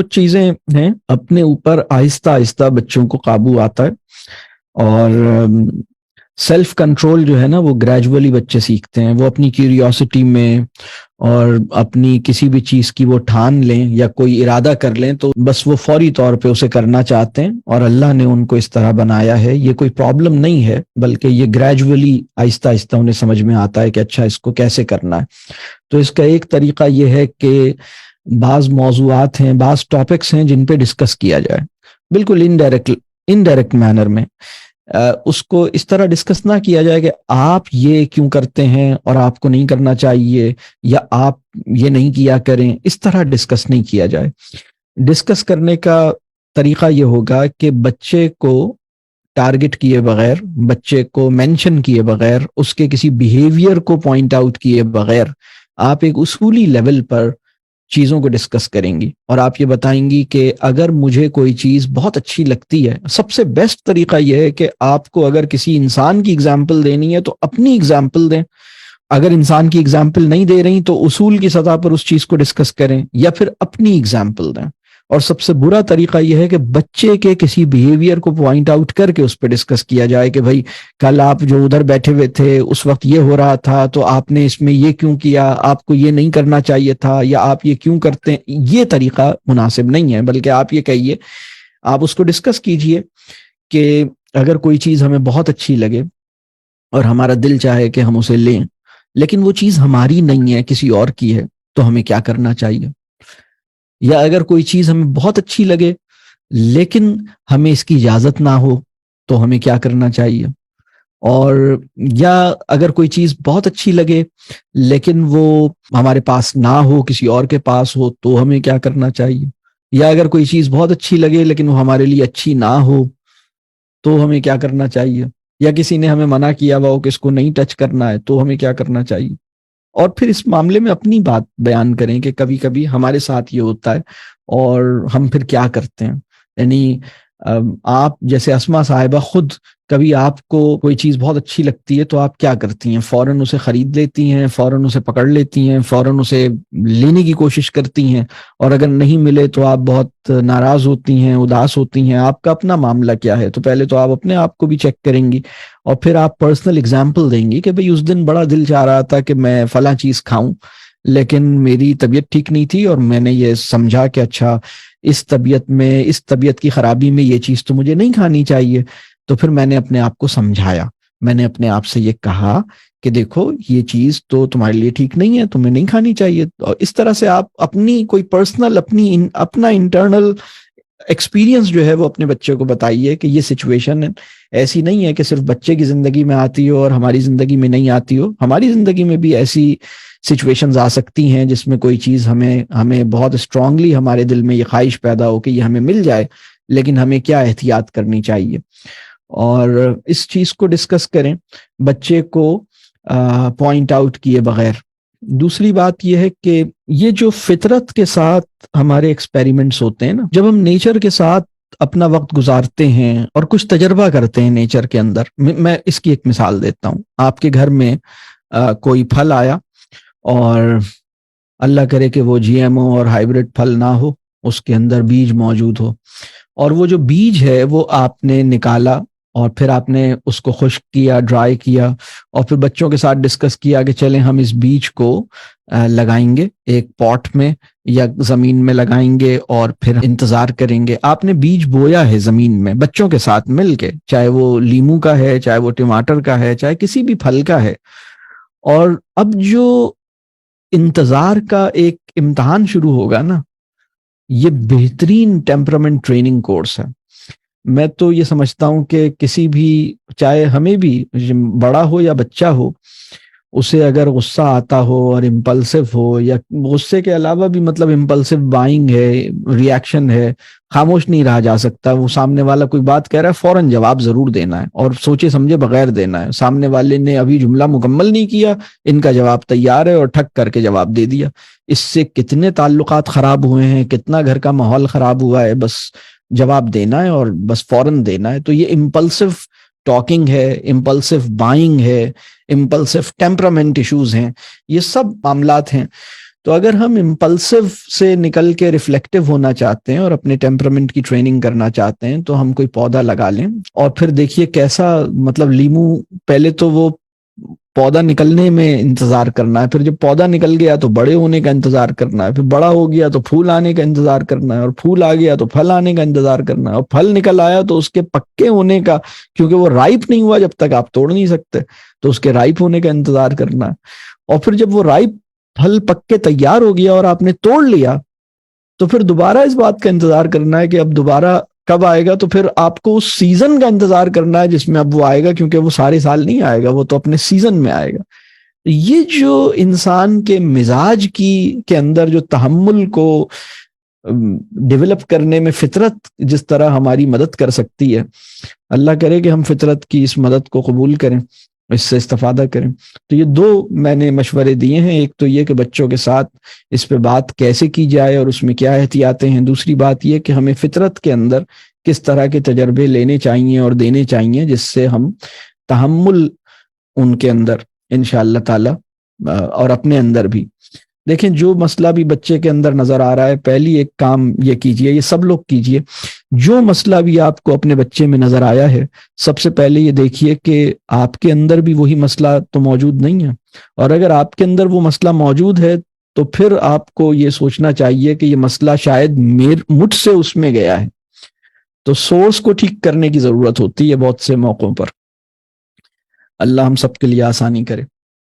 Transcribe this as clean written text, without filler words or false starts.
कुछ चीजें हैं अपने ऊपर आहिस्ता आहिस्ता बच्चों को काबू आता है, और सेल्फ कंट्रोल जो है ना वो ग्रेजुअली बच्चे सीखते हैं। वो अपनी क्यूरियोसिटी में और अपनी किसी भी चीज की वो ठान लें या कोई इरादा कर लें तो बस वो फौरी तौर पे उसे करना चाहते हैं, और अल्लाह ने उनको इस तरह बनाया है। ये कोई प्रॉब्लम नहीं है, बल्कि ये ग्रेजुअली आहिस्ता आहिस्ता उन्हें समझ में आता है कि अच्छा इसको कैसे करना है। तो इसका एक तरीका ये है कि बाज मौजूआत हैं, बाज टॉपिक्स हैं जिन पे डिस्कस किया जाए, बिल्कुल इनडायरेक्ट मैनर में। उसको इस तरह डिस्कस ना किया जाए कि आप ये क्यों करते हैं और आपको नहीं करना चाहिए, या आप ये नहीं किया करें। इस तरह डिस्कस नहीं किया जाए। डिस्कस करने का तरीका ये होगा कि बच्चे को टारगेट किए बगैर, बच्चे को मेंशन किए बगैर, उसके किसी बिहेवियर को पॉइंट आउट किए बगैर आप एक उसूली लेवल पर चीज़ों को डिस्कस करेंगी, और आप ये बताएंगी कि अगर मुझे कोई चीज़ बहुत अच्छी लगती है, सबसे बेस्ट तरीका यह है कि आपको अगर किसी इंसान की एग्जाम्पल देनी है तो अपनी एग्जाम्पल दें। अगर इंसान की एग्जाम्पल नहीं दे रही तो उसूल की सतह पर उस चीज़ को डिस्कस करें, या फिर अपनी एग्जाम्पल दें। और सबसे बुरा तरीका यह है कि बच्चे के किसी बिहेवियर को पॉइंट आउट करके उस पर डिस्कस किया जाए कि भाई कल आप जो उधर बैठे हुए थे उस वक्त ये हो रहा था, तो आपने इसमें ये क्यों किया, आपको ये नहीं करना चाहिए था, या आप ये क्यों करते हैं। ये तरीका मुनासिब नहीं है, बल्कि आप ये कहिए, आप उसको डिस्कस कीजिए कि अगर कोई चीज़ हमें बहुत अच्छी लगे और हमारा दिल चाहे कि हम उसे लें, लेकिन वो चीज़ हमारी नहीं है, किसी और की है, तो हमें क्या करना चाहिए। या अगर कोई चीज़ हमें बहुत अच्छी लगे लेकिन हमें इसकी इजाज़त ना हो, तो हमें क्या करना चाहिए। और या अगर कोई चीज़ बहुत अच्छी लगे लेकिन वो हमारे पास ना हो, किसी और के पास हो, तो हमें क्या करना चाहिए। या अगर कोई चीज़ बहुत अच्छी लगे लेकिन वो हमारे लिए अच्छी ना हो, तो हमें क्या करना चाहिए। या किसी ने हमें मना किया हुआ हो कि इसको नहीं टच करना है, तो हमें क्या करना चाहिए। और फिर इस मामले में अपनी बात बयान करें कि कभी कभी हमारे साथ ये होता है और हम फिर क्या करते हैं। यानी आप जैसे अस्मा साहिबा खुद, कभी आपको कोई चीज़ बहुत अच्छी लगती है तो आप क्या करती हैं, फौरन उसे खरीद लेती हैं, फौरन उसे पकड़ लेती हैं, फौरन उसे लेने की कोशिश करती हैं, और अगर नहीं मिले तो आप बहुत नाराज होती हैं, उदास होती हैं। आपका अपना मामला क्या है, तो पहले तो आप अपने आप को भी चेक करेंगी, और फिर आप पर्सनल एग्जाम्पल देंगी कि भाई उस दिन बड़ा दिल चाह रहा था कि मैं फला चीज़ खाऊं, लेकिन मेरी तबीयत ठीक नहीं थी और मैंने ये समझा कि अच्छा इस तबीयत की खराबी में ये चीज़ तो मुझे नहीं खानी चाहिए। तो फिर मैंने अपने आप को समझाया, मैंने अपने आप से ये कहा कि देखो ये चीज़ तो तुम्हारे लिए ठीक नहीं है, तुम्हें नहीं खानी चाहिए। और इस तरह से आप अपनी कोई पर्सनल अपना इंटरनल एक्सपीरियंस जो है वो अपने बच्चे को बताइए कि ये सिचुएशन ऐसी नहीं है कि सिर्फ बच्चे की जिंदगी में आती हो और हमारी जिंदगी में नहीं आती हो। हमारी जिंदगी में भी ऐसी सिचुएशंस आ सकती हैं जिसमें कोई चीज़ हमें बहुत स्ट्रांगली हमारे दिल में ये ख्वाहिश पैदा हो कि ये हमें मिल जाए, लेकिन हमें क्या एहतियात करनी चाहिए। और इस चीज़ को डिस्कस करें बच्चे को पॉइंट आउट किए बगैर। दूसरी बात यह है कि ये जो फितरत के साथ हमारे एक्सपेरिमेंट्स होते हैं ना, जब हम नेचर के साथ अपना वक्त गुजारते हैं और कुछ तजर्बा करते हैं नेचर के अंदर। मैं इसकी एक मिसाल देता हूँ। आपके घर में कोई फल आया और अल्लाह करे कि वो जीएमओ और हाइब्रिड फल ना हो, उसके अंदर बीज मौजूद हो, और वो जो बीज है वो आपने निकाला और फिर आपने उसको खुश्क किया, ड्राई किया, और फिर बच्चों के साथ डिस्कस किया कि चलें हम इस बीज को लगाएंगे एक पॉट में या ज़मीन में लगाएंगे और फिर इंतज़ार करेंगे। आपने बीज बोया है ज़मीन में बच्चों के साथ मिलके, चाहे वो लीमू का है, चाहे वो टमाटर का है, चाहे किसी भी फल का है। और अब जो इंतज़ार का एक इम्तहान शुरू होगा ना, ये बेहतरीन टेम्परामेंट ट्रेनिंग कोर्स है। मैं तो ये समझता हूँ कि किसी भी, चाहे हमें भी, बड़ा हो या बच्चा हो, उसे अगर गुस्सा आता हो और इम्पल्सिव हो, या गुस्से के अलावा भी मतलब इम्पल्सिव बाइंग है, रिएक्शन है, खामोश नहीं रहा जा सकता। वो सामने वाला कोई बात कह रहा है, फौरन जवाब जरूर देना है और सोचे समझे बगैर देना है। सामने वाले ने अभी जुमला मुकम्मल नहीं किया, इनका जवाब तैयार है और ठक करके जवाब दे दिया। इससे कितने ताल्लुकात खराब हुए हैं, कितना घर का माहौल खराब हुआ है। बस जवाब देना है और बस फौरन देना है। तो ये इम्पल्सिव टॉकिंग है, इम्पल्सिव बाइंग है, इम्पल्सिव टेम्परामेंट इश्यूज हैं, ये सब मामलात हैं تو اگر ہم امپلسو سے نکل کے ریفلیکٹیو ہونا چاہتے ہیں اور اپنے ٹیمپرامنٹ کی ٹریننگ کرنا چاہتے ہیں تو ہم کوئی پودا لگا لیں اور پھر دیکھیے کیسا مطلب لیمو پہلے تو وہ پودا نکلنے میں انتظار کرنا ہے، پھر جب پودا نکل گیا تو بڑے ہونے کا انتظار کرنا ہے، پھر بڑا ہو گیا تو پھول آنے کا انتظار کرنا ہے، اور پھول آ گیا تو پھل آنے کا انتظار کرنا ہے، اور پھل نکل آیا تو اس کے پکے ہونے کا، کیونکہ وہ رائپ نہیں ہوا جب تک آپ توڑ نہیں سکتے، تو اس کے رائپ ہونے کا انتظار کرنا ہے، اور پھر جب وہ رائپ پھل پک کے تیار ہو گیا اور آپ نے توڑ لیا تو پھر دوبارہ اس بات کا انتظار کرنا ہے کہ اب دوبارہ کب آئے گا، تو پھر آپ کو اس سیزن کا انتظار کرنا ہے جس میں اب وہ آئے گا، کیونکہ وہ سارے سال نہیں آئے گا، وہ تو اپنے سیزن میں آئے گا۔ یہ جو انسان کے مزاج کے اندر جو تحمل کو ڈیولپ کرنے میں فطرت جس طرح ہماری مدد کر سکتی ہے، اللہ کرے کہ ہم فطرت کی اس مدد کو قبول کریں، اس سے استفادہ کریں۔ تو یہ دو میں نے مشورے دیے ہیں، ایک تو یہ کہ بچوں کے ساتھ اس پہ بات کیسے کی جائے اور اس میں کیا احتیاطیں ہیں، دوسری بات یہ کہ ہمیں فطرت کے اندر کس طرح کے تجربے لینے چاہیے اور دینے چاہیے جس سے ہم تحمل ان کے اندر انشاءاللہ تعالی اور اپنے اندر بھی۔ دیکھیں جو مسئلہ بھی بچے کے اندر نظر آ رہا ہے، پہلی ایک کام یہ کیجئے، یہ سب لوگ کیجئے، جو مسئلہ بھی آپ کو اپنے بچے میں نظر آیا ہے سب سے پہلے یہ دیکھیے کہ آپ کے اندر بھی وہی مسئلہ تو موجود نہیں ہے، اور اگر آپ کے اندر وہ مسئلہ موجود ہے تو پھر آپ کو یہ سوچنا چاہیے کہ یہ مسئلہ شاید مجھ سے اس میں گیا ہے، تو سورس کو ٹھیک کرنے کی ضرورت ہوتی ہے بہت سے موقعوں پر۔ اللہ ہم سب کے لیے آسانی کرے۔